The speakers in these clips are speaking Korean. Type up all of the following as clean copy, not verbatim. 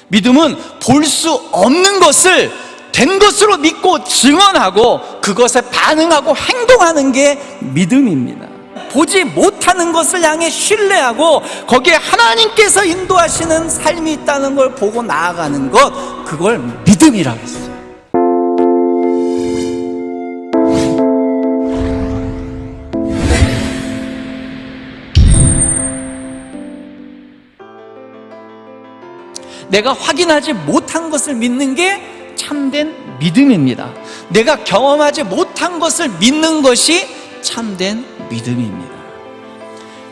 믿음은 볼 수 없는 것을 된 것으로 믿고 증언하고 그것에 반응하고 행동하는 게 믿음입니다. 보지 못하는 것을 향해 신뢰하고 거기에 하나님께서 인도하시는 삶이 있다는 걸 보고 나아가는 것, 그걸 믿음이라고 했어요. 내가 확인하지 못한 것을 믿는 게 참된 믿음입니다. 내가 경험하지 못한 것을 믿는 것이 참된 믿음입니다.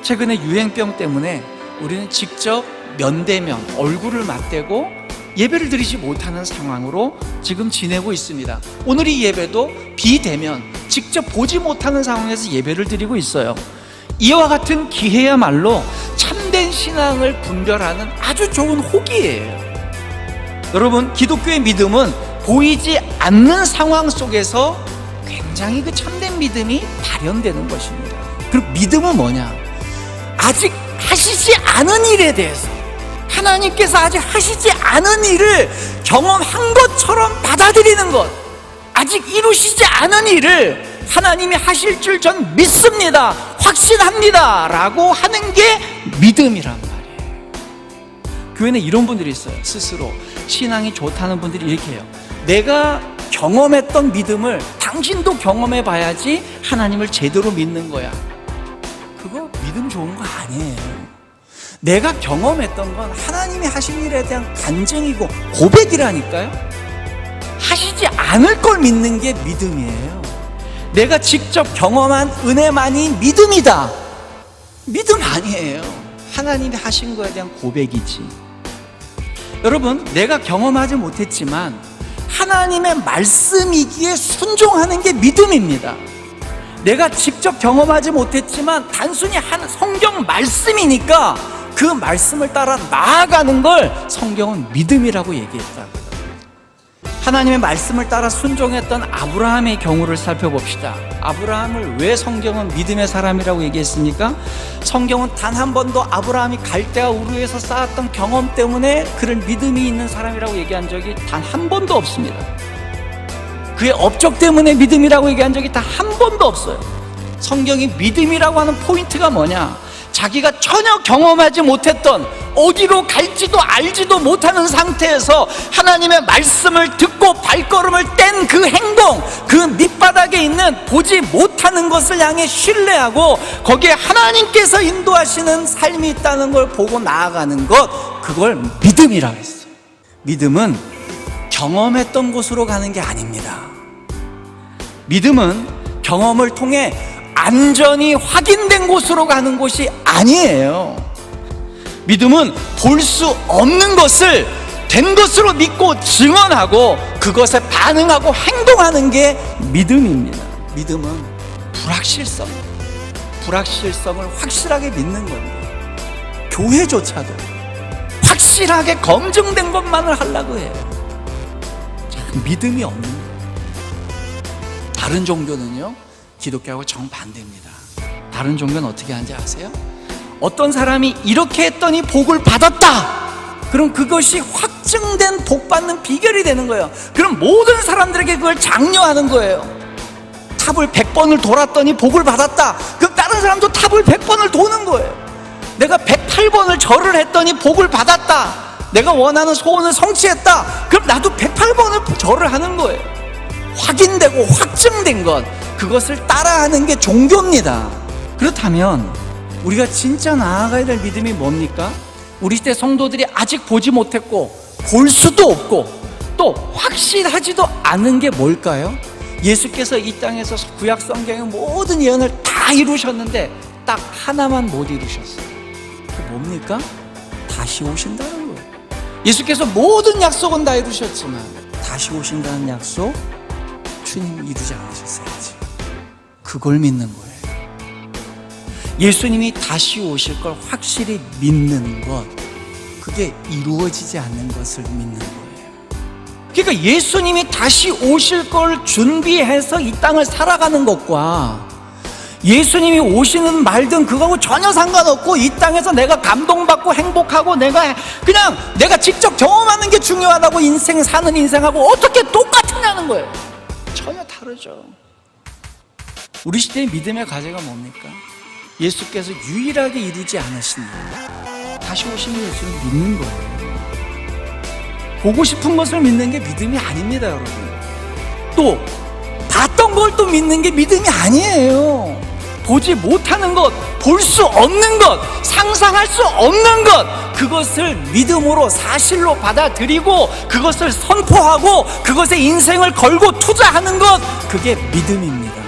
최근에 유행병 때문에 우리는 직접 면대면 얼굴을 맞대고 예배를 드리지 못하는 상황으로 지금 지내고 있습니다. 오늘 이 예배도 비대면 직접 보지 못하는 상황에서 예배를 드리고 있어요. 이와 같은 기회야말로 참된 신앙을 분별하는 아주 좋은 호기예요. 여러분, 기독교의 믿음은 보이지 않는 상황 속에서 굉장히 그 참된 믿음이 발현되는 것입니다. 그리고 믿음은 뭐냐? 아직 하시지 않은 일에 대해서, 하나님께서 아직 하시지 않은 일을 경험한 것처럼 받아들이는 것, 아직 이루시지 않은 일을 하나님이 하실 줄 전 믿습니다, 확신합니다 라고 하는 게 믿음이란 말이에요. 교회는 이런 분들이 있어요. 스스로 신앙이 좋다는 분들이 이렇게 해요. 내가 경험했던 믿음을 당신도 경험해 봐야지 하나님을 제대로 믿는 거야. 그거 믿음 좋은 거 아니에요. 내가 경험했던 건 하나님이 하신 일에 대한 간증이고 고백이라니까요. 하시지 않을 걸 믿는 게 믿음이에요. 내가 직접 경험한 은혜만이 믿음이다. 믿음 아니에요. 하나님이 하신 거에 대한 고백이지. 여러분, 내가 경험하지 못했지만 하나님의 말씀이기에 순종하는 게 믿음입니다. 내가 직접 경험하지 못했지만 단순히 한 성경 말씀이니까 그 말씀을 따라 나아가는 걸 성경은 믿음이라고 얘기했다고요. 하나님의 말씀을 따라 순종했던 아브라함의 경우를 살펴봅시다. 아브라함을 왜 성경은 믿음의 사람이라고 얘기했습니까? 성경은 단 한 번도 아브라함이 갈대아 우르에서 쌓았던 경험 때문에 그를 믿음이 있는 사람이라고 얘기한 적이 단 한 번도 없습니다. 그의 업적 때문에 믿음이라고 얘기한 적이 단 한 번도 없어요. 성경이 믿음이라고 하는 포인트가 뭐냐? 자기가 전혀 경험하지 못했던, 어디로 갈지도 알지도 못하는 상태에서 하나님의 말씀을 듣고 발걸음을 뗀 그 행동, 그 밑바닥에 있는 보지 못하는 것을 향해 신뢰하고 거기에 하나님께서 인도하시는 삶이 있다는 걸 보고 나아가는 것, 그걸 믿음이라고 했어요. 믿음은 경험했던 곳으로 가는 게 아닙니다. 믿음은 경험을 통해 안전이 확인된 곳으로 가는 곳이 아니에요. 믿음은 볼 수 없는 것을 된 것으로 믿고 증언하고 그것에 반응하고 행동하는 게 믿음입니다. 믿음은 불확실성을 확실하게 믿는 건데, 교회조차도 확실하게 검증된 것만을 하려고 해요. 참 믿음이 없는 거예요. 다른 종교는요, 기독교하고 정반대입니다. 다른 종교는 어떻게 하는지 아세요? 어떤 사람이 이렇게 했더니 복을 받았다, 그럼 그것이 확증된 복 받는 비결이 되는 거예요. 그럼 모든 사람들에게 그걸 장려하는 거예요. 탑을 100번을 돌았더니 복을 받았다, 그럼 다른 사람도 탑을 100번을 도는 거예요. 내가 108번을 절을 했더니 복을 받았다, 내가 원하는 소원을 성취했다, 그럼 나도 108번을 절을 하는 거예요. 확인되고 확증된 것, 그것을 따라하는 게 종교입니다. 그렇다면 우리가 진짜 나아가야 될 믿음이 뭡니까? 우리 시대 성도들이 아직 보지 못했고 볼 수도 없고 또 확실하지도 않은 게 뭘까요? 예수께서 이 땅에서 구약 성경의 모든 예언을 다 이루셨는데 딱 하나만 못 이루셨어요. 그게 뭡니까? 다시 오신다는 거예요. 예수께서 모든 약속은 다 이루셨지만 다시 오신다는 약속, 주님 이루지 않으셨어야지. 그걸 믿는 거예요. 예수님이 다시 오실 걸 확실히 믿는 것, 그게 이루어지지 않는 것을 믿는 거예요. 그러니까 예수님이 다시 오실 걸 준비해서 이 땅을 살아가는 것과 예수님이 오시는 말든 그거하고 전혀 상관없고 이 땅에서 내가 감동받고 행복하고 내가 직접 경험하는 게 중요하다고 인생 사는 인생하고 어떻게 똑같으냐는 거예요. 전혀 다르죠. 우리 시대의 믿음의 과제가 뭡니까? 예수께서 유일하게 이루지 않으신 일, 다시 오시는 예수를 믿는 거예요. 보고 싶은 것을 믿는 게 믿음이 아닙니다, 여러분. 또 봤던 걸 또 믿는 게 믿음이 아니에요. 보지 못하는 것, 볼 수 없는 것, 상상할 수 없는 것, 그것을 믿음으로 사실로 받아들이고 그것을 선포하고 그것에 인생을 걸고 투자하는 것, 그게 믿음입니다.